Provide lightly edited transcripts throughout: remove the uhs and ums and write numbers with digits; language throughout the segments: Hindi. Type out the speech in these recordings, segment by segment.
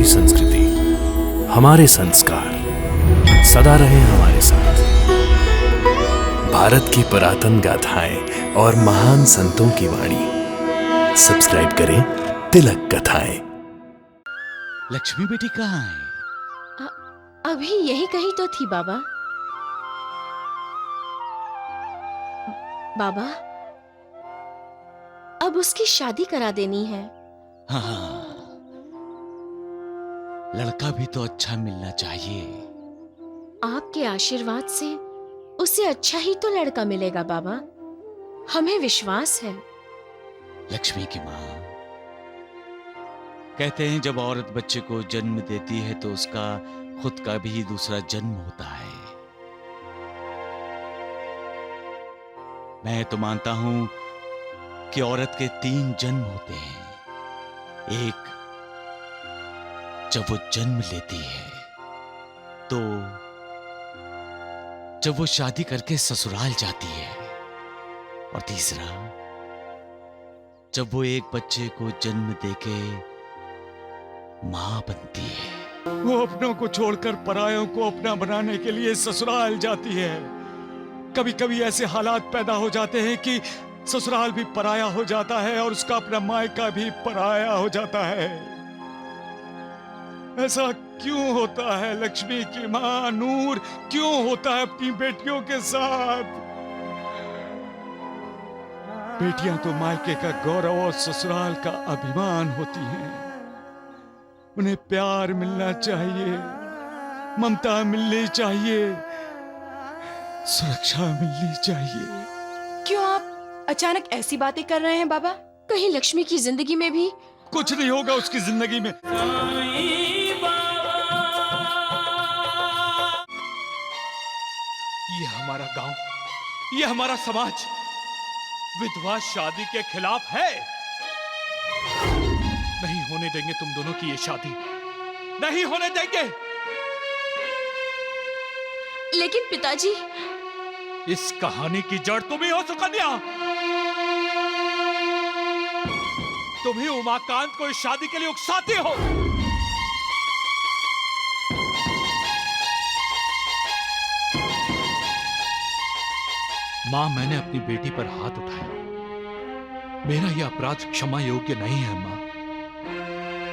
हमारी संस्कृति, हमारे संस्कार सदा रहे हमारे साथ। भारत की पुरातन गाथाएं और महान संतों की वाणी। सब्सक्राइब करें तिलक कथाएं। लक्ष्मी बेटी कहाँ है? अभी यही कहीं तो थी बाबा। बाबा, अब उसकी शादी करा देनी है। हाँ, लड़का भी तो अच्छा मिलना चाहिए। आपके आशीर्वाद से उसे अच्छा ही तो लड़का मिलेगा बाबा, हमें विश्वास है। लक्ष्मी की माँ, कहते हैं जब औरत बच्चे को जन्म देती है तो उसका खुद का भी दूसरा जन्म होता है। मैं तो मानता हूं कि औरत के 3 जन्म होते हैं। एक, जब वो जन्म लेती है, तो जब वो शादी करके ससुराल जाती है, और तीसरा, जब वो एक बच्चे को जन्म देके मां बनती है। वो अपनों को छोड़कर परायों को अपना बनाने के लिए ससुराल जाती है। कभी कभी ऐसे हालात पैदा हो जाते हैं कि ससुराल भी पराया हो जाता है और उसका अपना मायका भी पराया हो जाता है। ऐसा क्यों होता है लक्ष्मी की मां? नूर क्यों होता है अपनी बेटियों के साथ? बेटियां तो मायके का गौरव और ससुराल का अभिमान होती हैं। उन्हें प्यार मिलना चाहिए, ममता मिलनी चाहिए, सुरक्षा मिलनी चाहिए। क्यों आप अचानक ऐसी बातें कर रहे हैं बाबा? कहीं लक्ष्मी की जिंदगी में भी कुछ नहीं होगा उसकी जिंदगी में। ये हमारा गांव, ये हमारा समाज विधवा शादी के खिलाफ है। नहीं होने देंगे तुम दोनों की ये शादी, नहीं होने देंगे। लेकिन पिताजी, इस कहानी की जड़ तुम ही हो सुकन्या। तुम ही उमाकांत को इस शादी के लिए उकसाती हो। मां, मैंने अपनी बेटी पर हाथ उठाया। मेरा यह अपराध क्षमा योग्य नहीं है मां,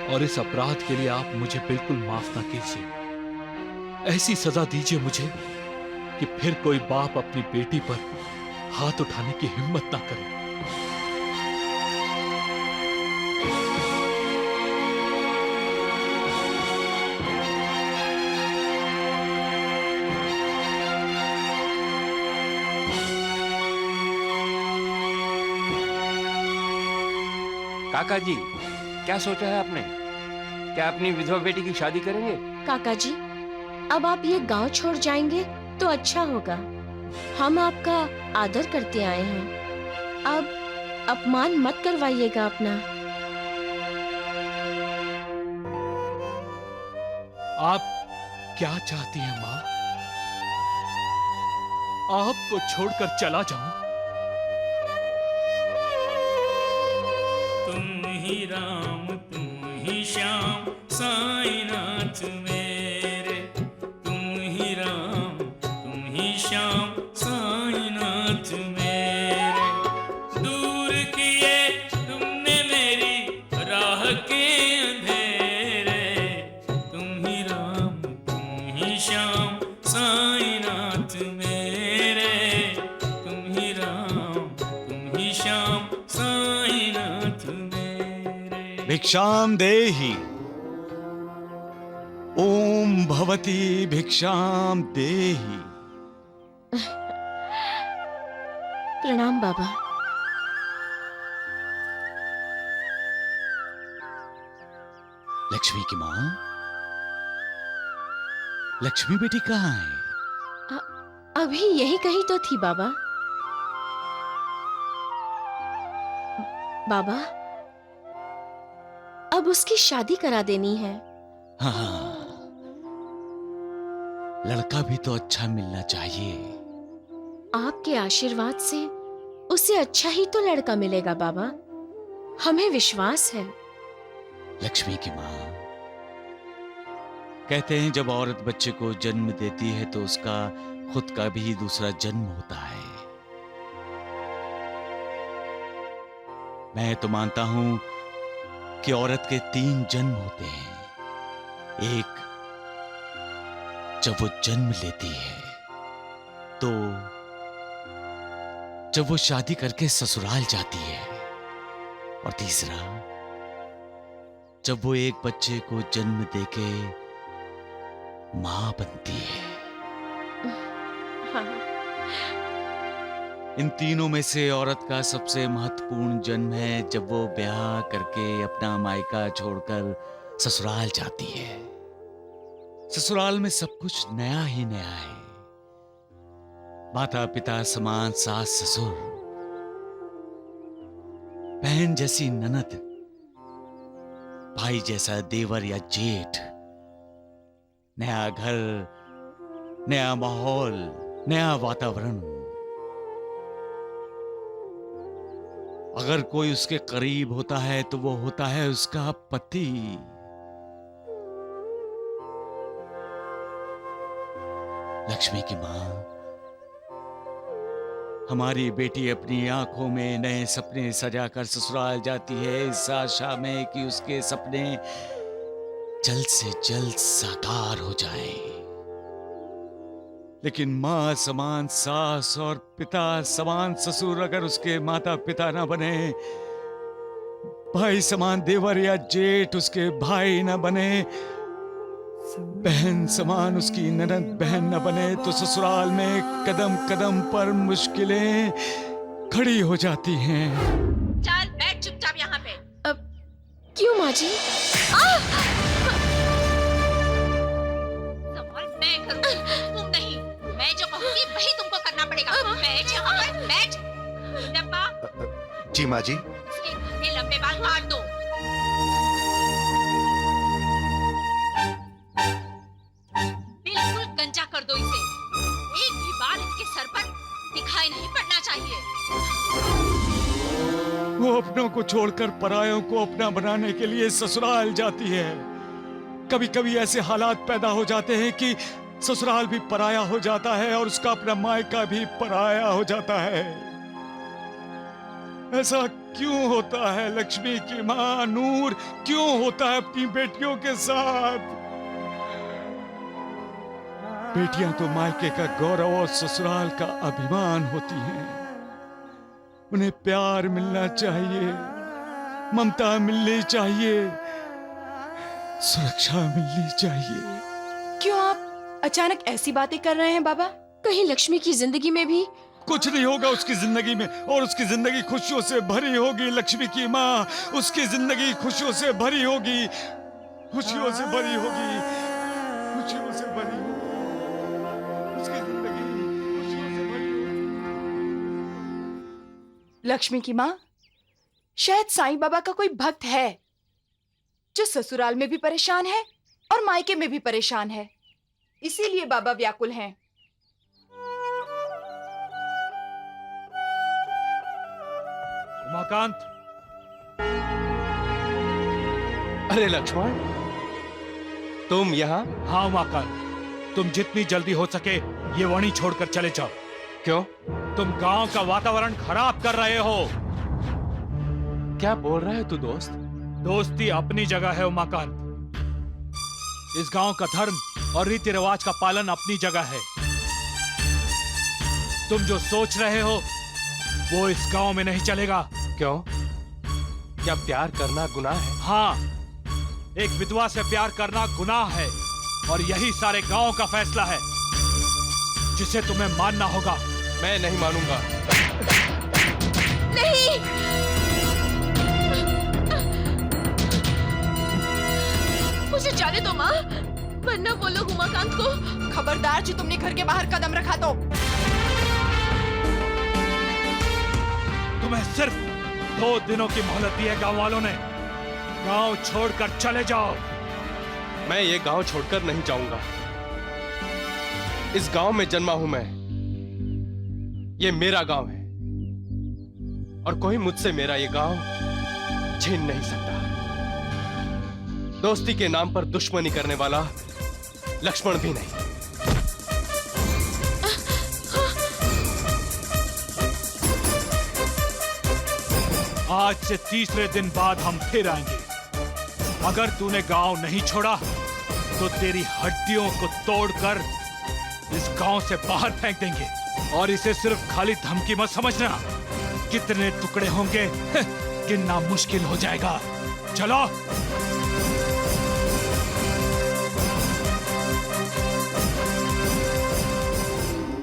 और इस अपराध के लिए आप मुझे बिल्कुल माफ ना कीजिए। ऐसी सजा दीजिए मुझे कि फिर कोई बाप अपनी बेटी पर हाथ उठाने की हिम्मत ना करे। काका जी, क्या सोचा है आपने? क्या अपनी विधवा बेटी की शादी करेंगे? काका जी, अब आप ये गांव छोड़ जाएंगे तो अच्छा होगा। हम आपका आदर करते आए हैं, अब अपमान मत करवाइएगा अपना। आप क्या चाहती हैं मां? आपको छोड़कर चला जाऊं? तुम ही राम तुम ही श्याम साईनाथ मेरे, तुम ही राम तुम ही श्याम साईनाथ मेरे। दूर किए तुमने मेरी राह के अंधेरे, तुम ही राम तुम ही श्याम साईनाथ मेरे, तुम ही राम तुम ही श्याम साईनाथ मेरे। भिक्षाम देहि, ओम भवती भिक्षाम देहि। प्रणाम बाबा। लक्ष्मी की माँ, लक्ष्मी बेटी कहाँ है? अभी यही कहीं तो थी बाबा। बाबा, अब उसकी शादी करा देनी है। हाँ, लड़का भी तो अच्छा मिलना चाहिए। आपके आशीर्वाद से उसे अच्छा ही तो लड़का मिलेगा बाबा, हमें विश्वास है। लक्ष्मी की माँ, कहते हैं जब औरत बच्चे को जन्म देती है तो उसका खुद का भी दूसरा जन्म होता है। मैं तो मानता हूं कि औरत के 3 जन्म होते हैं। एक, जब वो जन्म लेती है, तो जब वो शादी करके ससुराल जाती है, और तीसरा, जब वो एक बच्चे को जन्म देके मां बनती है। हाँ। इन तीनों में से औरत का सबसे महत्वपूर्ण जन्म है जब वो ब्याह करके अपना मायका छोड़कर ससुराल जाती है। ससुराल में सब कुछ नया ही नया है। माता पिता समान सास ससुर, बहन जैसी ननद, भाई जैसा देवर या जेठ, नया घर, नया माहौल, नया वातावरण। अगर कोई उसके करीब होता है तो वो होता है उसका पति। लक्ष्मी की मां, हमारी बेटी अपनी आंखों में नए सपने सजाकर ससुराल जाती है इस आशा में कि उसके सपने जल्द से जल्द साकार हो जाएं। लेकिन मां समान सास और पिता समान ससुर अगर उसके माता पिता ना बने, भाई समान देवर या जेठ उसके भाई ना बने, बहन समान उसकी ननद बहन न बने, तो ससुराल में कदम कदम पर मुश्किलें खड़ी हो जाती हैं। चल बैठ चुपचाप यहाँ पे। अब क्यों माँ जी? सवाल मैं करूंगी, तुम नहीं। मैं जो कहूंगी वही तुमको करना पड़ेगा। बैठ यहाँ पर, बैठ। डब्बा, जी माँ जी। इसके घने लंबे बाल काट दो। बिल्कुल गंजा कर दो इसे। एक भी बाल इसके सर पर दिखाई नहीं पड़ना चाहिए। वो अपनों को छोड़कर परायों को अपना बनाने के लिए ससुराल जाती है। कभी कभी ऐसे हालात पैदा हो जाते हैं कि ससुराल भी पराया हो जाता है और उसका अपना मायका भी पराया हो जाता है। ऐसा क्यों होता है लक्ष्मी की मां? नूर क्यों होता है अपनी बेटियों के साथ? बेटियां तो मायके का गौरव और ससुराल का अभिमान होती हैं। उन्हें प्यार मिलना चाहिए, ममता मिलनी चाहिए, सुरक्षा मिलनी चाहिए। क्यों आप अचानक ऐसी बातें कर रहे हैं बाबा? कहीं लक्ष्मी की जिंदगी में भी कुछ नहीं होगा उसकी जिंदगी में, और उसकी जिंदगी खुशियों से भरी होगी। लक्ष्मी की माँ, उसकी जिंदगी खुशियों से भरी होगी, खुशियों से भरी होगी, खुशियों से भरी होगी। उसकी जिंदगी खुशियों से भरी होगी। लक्ष्मी की माँ, शायद साईं बाबा का कोई भक्त है जो ससुराल में भी परेशान है और मायके में भी परेशान है, इसीलिए बाबा व्याकुल हैं। उमाकांत, अरे लक्ष्मण, तुम यहाँ? हाँ उमाकांत, तुम जितनी जल्दी हो सके ये वाणी छोड़कर चले जाओ। क्यों? तुम गांव का वातावरण खराब कर रहे हो। क्या बोल रहा है तू दोस्त? दोस्ती अपनी जगह है उमाकांत। इस गांव का धर्म और रीति रिवाज का पालन अपनी जगह है। तुम जो सोच रहे हो वो इस गांव में नहीं चलेगा। क्यों? क्या प्यार करना गुनाह है? हाँ, एक विधवा से प्यार करना गुनाह है, और यही सारे गांव का फैसला है जिसे तुम्हें मानना होगा। मैं नहीं मानूंगा। नहीं। मुझे जाने दो माँ, वरना वो लोग उमाकांत को। खबरदार जी, तुमने घर के बाहर कदम रखा तो। तुम्हें सिर्फ 2 दिनों की मोहलत दी है गांव वालों ने। गांव छोड़कर चले जाओ। मैं ये गांव छोड़कर नहीं जाऊंगा। इस गांव में जन्मा हूं मैं। ये मेरा गांव है और कोई मुझसे मेरा ये गांव छीन नहीं सकता। दोस्ती के नाम पर दुश्मनी करने वाला लक्ष्मण भी नहीं। आज से तीसरे दिन बाद हम फिर आएंगे। अगर तूने गांव नहीं छोड़ा तो तेरी हड्डियों को तोड़कर इस गांव से बाहर फेंक देंगे। और इसे सिर्फ खाली धमकी मत समझना, कितने टुकड़े होंगे गिनना मुश्किल हो जाएगा। चलो।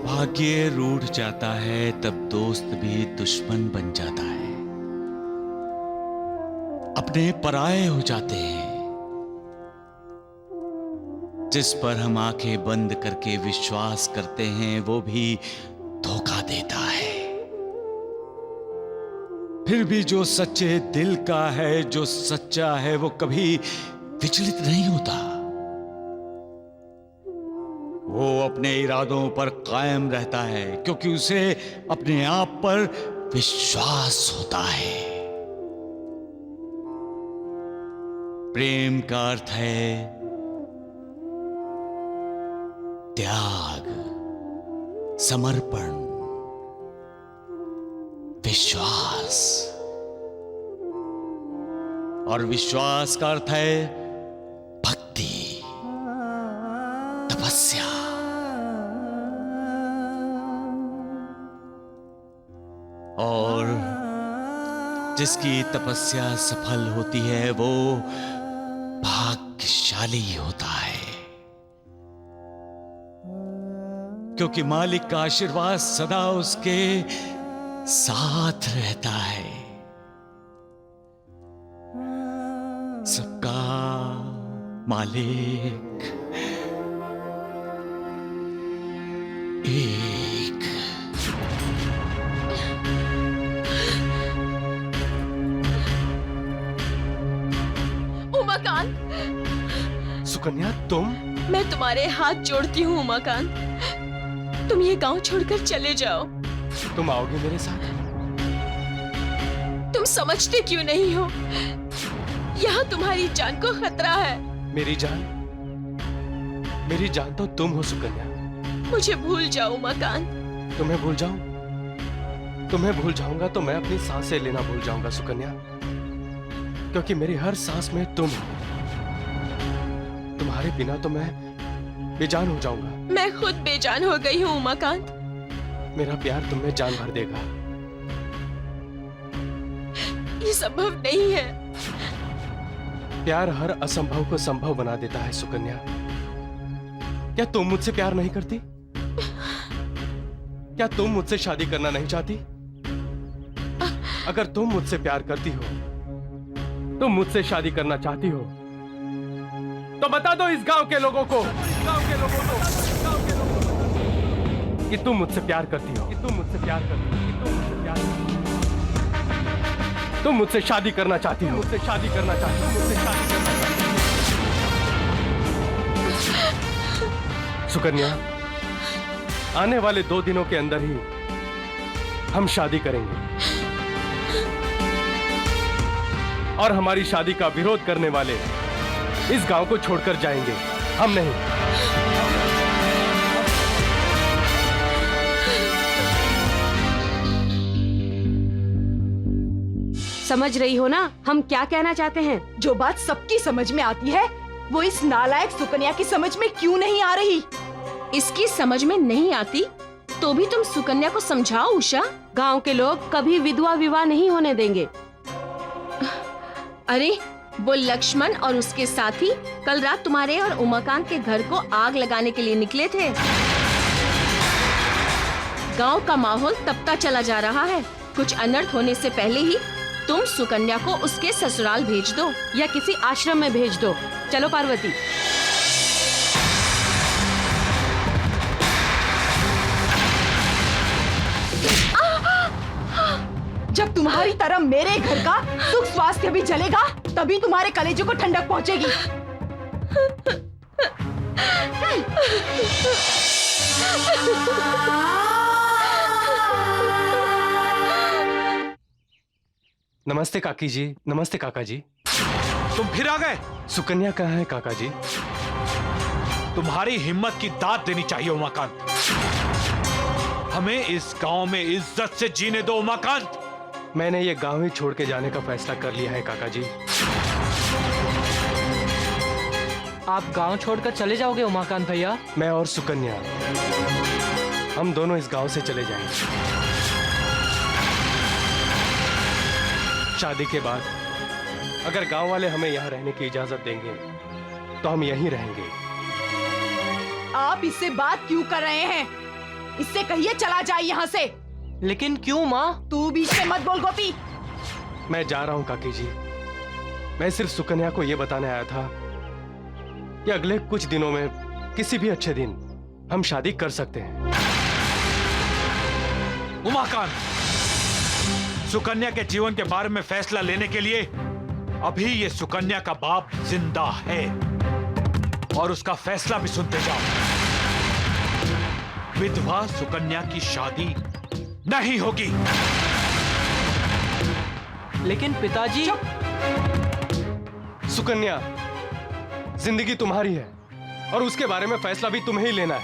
भाग्य रूठ जाता है तब दोस्त भी दुश्मन बन जाता है, अपने पराये हो जाते हैं। जिस पर हम आंखें बंद करके विश्वास करते हैं वो भी धोखा देता है। फिर भी जो सच्चे दिल का है, जो सच्चा है, वो कभी विचलित नहीं होता। वो अपने इरादों पर कायम रहता है क्योंकि उसे अपने आप पर विश्वास होता है। प्रेम का अर्थ है त्याग, समर्पण, विश्वास। और विश्वास का अर्थ है भक्ति, तपस्या। और जिसकी तपस्या सफल होती है वो भाग्यशाली होता है, क्योंकि मालिक का आशीर्वाद सदा उसके साथ रहता है। सबका मालिक एक। उमाकांत, सुकन्या, तुम? मैं तुम्हारे हाथ जोड़ती हूँ उमाकांत, तुम ये गांव छोड़कर चले जाओ। तुम आओगे मेरे साथ? तुम समझते क्यों नहीं हो? यहाँ तुम्हारी जान को खतरा है। मेरी जान? मेरी जान तो तुम हो सुकन्या। मुझे भूल जाओ उमाकांत। तुम्हें भूल जाऊं? तुम्हें भूल जाऊंगा तो मैं अपनी सांसें लेना भूल जाऊंगा सुकन्या, क्योंकि मेरी हर सांस में तुम हो। तुम्हारे बिना तो मैं बेजान हो जाऊंगा। मैं खुद बेजान हो गई हूँ उमाकांत। मेरा प्यार तुम में जान भर देगा। ये संभव नहीं है। प्यार हर असंभव को संभव बना देता है सुकन्या। क्या तुम मुझसे प्यार नहीं करती? क्या तुम मुझसे शादी करना नहीं चाहती? अगर तुम मुझसे प्यार करती हो, तुम मुझसे शादी करना चाहती हो, तो बता दो इस गांव के लोगों को, कि तुम मुझसे प्यार करती हो, कि तुम मुझसे प्यार करती हो, कि तुम मुझसे प्यार करती हो, तुम मुझसे शादी करना चाहती हो, मुझसे शादी करना चाहती हो, मुझसे शादी करना चाहती हो। सुकन्या, आने वाले 2 दिनों के अंदर ही हम शादी करेंगे, और हमारी शादी का विरोध करने वाले इस गांव को छोड़कर जाएंगे। हम नहीं। समझ रही हो ना हम क्या कहना चाहते हैं? जो बात सबकी समझ में आती है वो इस नालायक सुकन्या की समझ में क्यों नहीं आ रही? इसकी समझ में नहीं आती तो भी तुम सुकन्या को समझाओ उषा। गांव के लोग कभी विधवा विवाह नहीं होने देंगे। अरे वो लक्ष्मण और उसके साथी कल रात तुम्हारे और उमाकांत के घर को आग लगाने के लिए निकले थे। गांव का माहौल तपता चला जा रहा है। कुछ अनर्थ होने से पहले ही तुम सुकन्या को उसके ससुराल भेज दो या किसी आश्रम में भेज दो। चलो पार्वती। जब तुम्हारी तरह मेरे घर का सुख स्वास्थ्य भी जलेगा तभी तुम्हारे कलेजे को ठंडक पहुंचेगी। नमस्ते काकी जी। नमस्ते काका जी। तुम फिर आ गए? सुकन्या कहाँ है काका जी? तुम्हारी हिम्मत की दाद देनी चाहिए उमाकांत। हमें इस गांव में इज्जत से जीने दो उमाकांत। मैंने ये गांव ही छोड़ के जाने का फैसला कर लिया है काका जी। आप गांव छोड़कर चले जाओगे उमाकांत भैया? मैं और सुकन्या हम दोनों इस गांव से चले जाएंगे। शादी के बाद अगर गांव वाले हमें यहाँ रहने की इजाजत देंगे तो हम यहीं रहेंगे। आप इससे बात क्यों कर रहे हैं? इससे कहिए चला जाए यहाँ से। लेकिन क्यों माँ? तू बीच में मत बोल गोपी। मैं जा रहा हूँ काकी जी। मैं सिर्फ सुकन्या को यह बताने आया था कि अगले कुछ दिनों में किसी भी अच्छे दिन हम शादी कर सकते हैं। उमाकांत, सुकन्या के जीवन के बारे में फैसला लेने के लिए अभी ये सुकन्या का बाप जिंदा है और उसका फैसला भी सुनते जाओ। विधवा सुकन्या की शादी नहीं होगी। लेकिन पिताजी। सुकन्या, जिंदगी तुम्हारी है और उसके बारे में फैसला भी तुम्हें ही लेना है।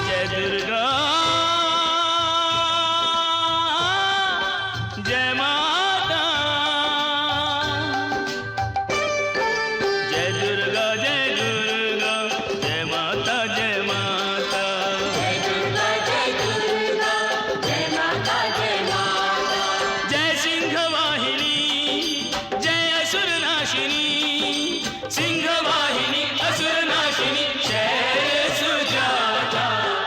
जय दुर्गा, जय माता, जय दुर्गा, जय दुर्गा, जय माता, जय माता, जय दुर्गा, जय दुर्गा, जय माता, जय माता, जय सिंह वाहिनी, जय असुर नाशिनी, सिंह वाहिनी, असुर नाशिनी, शैल सुजाता,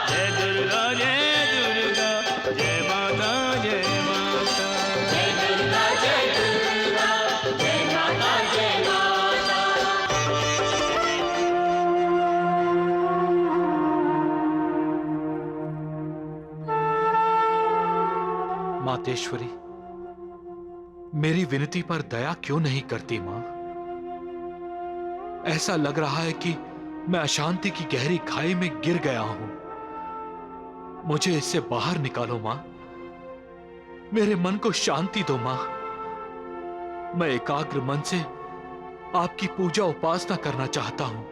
जय दुर्गा, जय दुर्गा, जय माता, जय माता, जय दुर्गा, जय दुर्गा, जय माता, जय माता। मातेश्वरी, मेरी विनती पर दया क्यों नहीं करती मां? ऐसा लग रहा है कि मैं अशांति की गहरी खाई में गिर गया हूं। मुझे इससे बाहर निकालो मां। मेरे मन को शांति दो मां। मैं एकाग्र मन से आपकी पूजा उपासना करना चाहता हूं।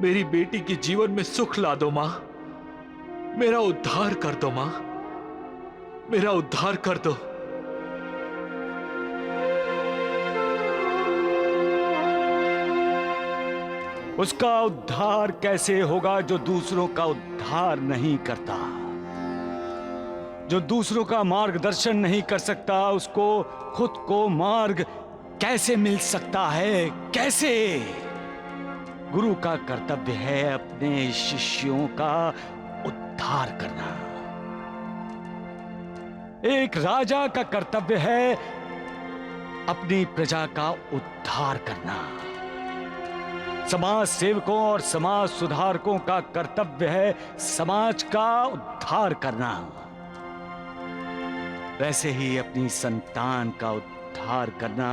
मेरी बेटी के जीवन में सुख ला दो मां। मेरा उद्धार कर दो मां। मेरा उद्धार कर दो। उसका उद्धार कैसे होगा जो दूसरों का उद्धार नहीं करता? जो दूसरों का मार्गदर्शन नहीं कर सकता, उसको खुद को मार्ग कैसे मिल सकता है? कैसे? गुरु का कर्तव्य है अपने शिष्यों का उद्धार करना। एक राजा का कर्तव्य है अपनी प्रजा का उद्धार करना। समाज सेवकों और समाज सुधारकों का कर्तव्य है समाज का उद्धार करना। वैसे ही अपनी संतान का उद्धार करना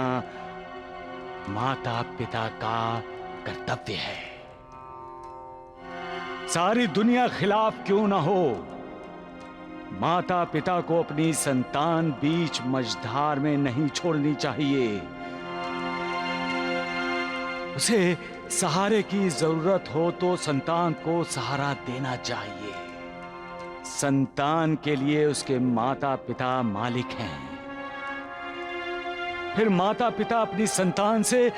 माता पिता का कर्तव्य है। सारी दुनिया खिलाफ क्यों ना हो, माता पिता को अपनी संतान बीच मझधार में नहीं छोड़नी चाहिए। उसे सहारे की जरूरत हो तो संतान को सहारा देना चाहिए। संतान के लिए उसके माता पिता मालिक हैं। फिर माता पिता अपनी संतान से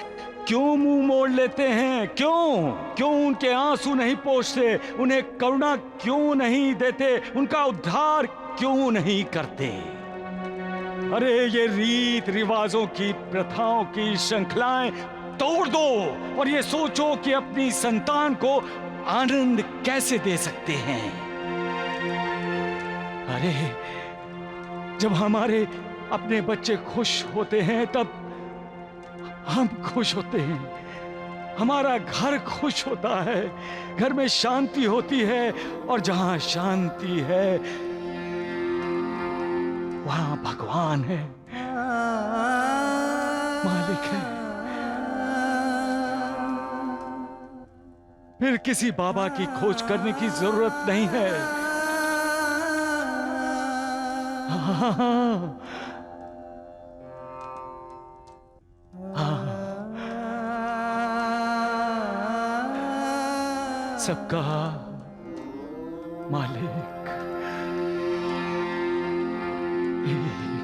क्यों मुंह मोड़ लेते हैं? क्यों उनके आंसू नहीं पोंछते? उन्हें करुणा क्यों नहीं देते? उनका उद्धार क्यों नहीं करते? अरे ये रीत रिवाजों की, प्रथाओं की श्रृंखलाएं तोड़ दो और ये सोचो कि अपनी संतान को आनंद कैसे दे सकते हैं। अरे जब हमारे अपने बच्चे खुश होते हैं तब हम खुश होते हैं। हमारा घर खुश होता है, घर में शांति होती है और जहां शांति है वहां भगवान है, मालिक है। फिर किसी बाबा की खोज करने की जरूरत नहीं है। सबका मालिक एक